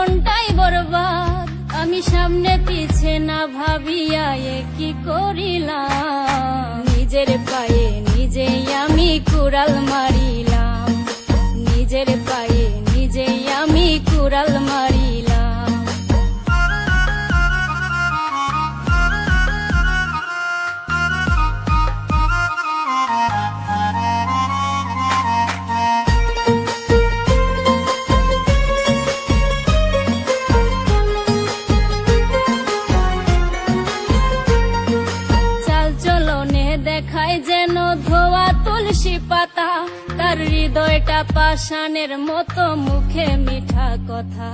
জীবনটাই বরবাদ। আমি সামনে পিছে না ভাবিয়া কি করিলাম, নিজের পায়ে নিজেই আমি কুড়াল মারিলাম, নিজের পায়ে নিজেই আমি কুড়াল মারিলাম। দেখায় যেন ধোয়া তুলসী পাতা, তার হৃদয়টা পাষাণের মতো, মুখে মিঠা কথা।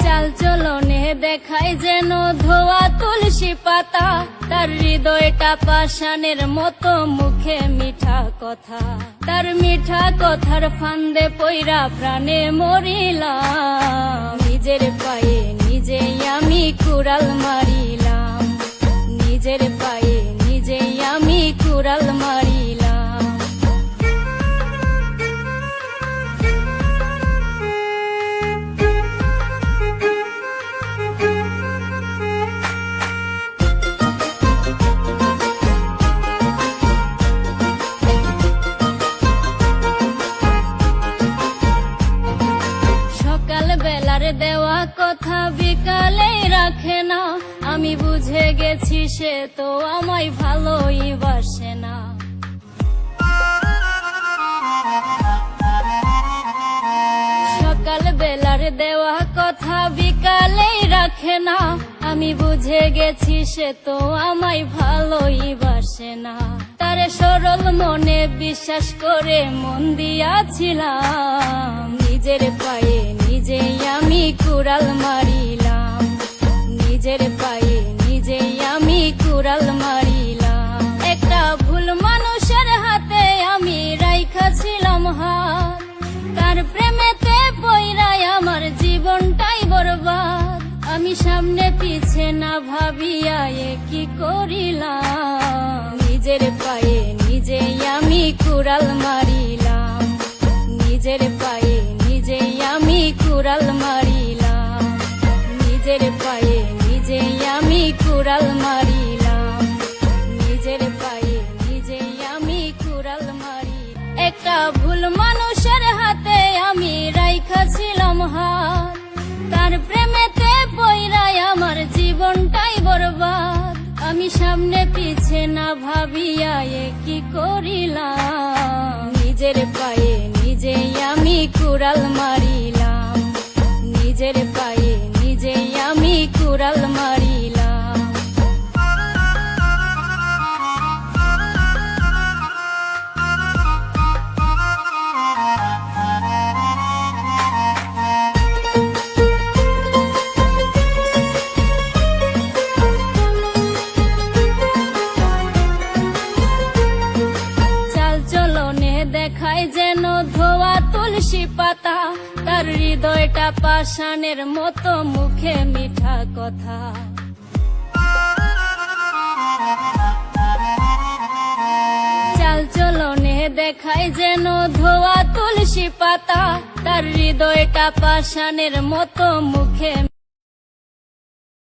চাল চলনে দেখায় যেন ধোয়া তুলসী পাতা, তার হৃদয়টা পাষাণের মতো, মুখে মিঠা কথা। তার মিঠা কথার ফান্দে পইরা প্রাণে মরিলাম, নিজের পায়ে নিজেই আমি কুড়াল মারিলাম, নিজের পায়ে নিজেই আমি কুড়াল মারিলাম। সকাল বেলার দেওয়া কথা বিকালে রাখে না, আমি বুঝে গেছি সে তো আমায় ভালোই বাসে না। সকাল বেলার দেওয়া কথা বিকালে রাখে না, আমি বুঝে গেছি সে তো আমায় ভালোই বাসে না। তার সরল মনে বিশ্বাস করে মন দিয়াছিলাম, নিজের পায়ে নিজেই আমি কুড়াল মারিলাম, নিজের পায়ে নিজেই আমি কুড়াল মারিলাম। একটা ভুল মানুষের হাতে আমি রাইখাছিলাম হাত, তার প্রেমেতে পইরাই আমার জীবনটাই বরবাদ। আমি সামনে পিছে না ভাবিয়া কি করিলাম, নিজের পায়ে নিজেই আমি কুড়াল মারিলাম, নিজের পায়ে নিজেই আমি কুড়াল মারিলাম, নিজের পায়ে নিজেই আমি কুড়াল মারিলাম, নিজের পায়ে নিজেই আমি কুড়াল মারি। একটা ভুল মানুষের হাতে আমি রাইখাছিলাম হাত, তার প্রেমেতে পইরাই আমার জীবনটাই বরবাদ। আমি সামনে পিছে না ভাবিয়া কি করিলাম, নিজের পায়ে নিজেই আমি কুড়াল মারিলাম, নিজের পায়ে নিজেই আমি কুড়াল মারিলাম। দেখায় যেন ধোয়া তুলসী পাতা, তার হৃদয়টা পাষাণের মতো, মুখে মিঠা কথা। চাল চলনে দেখায় যেন ধোয়া তুলসী পাতা, তার হৃদয়টা পাষাণের মতো, মুখে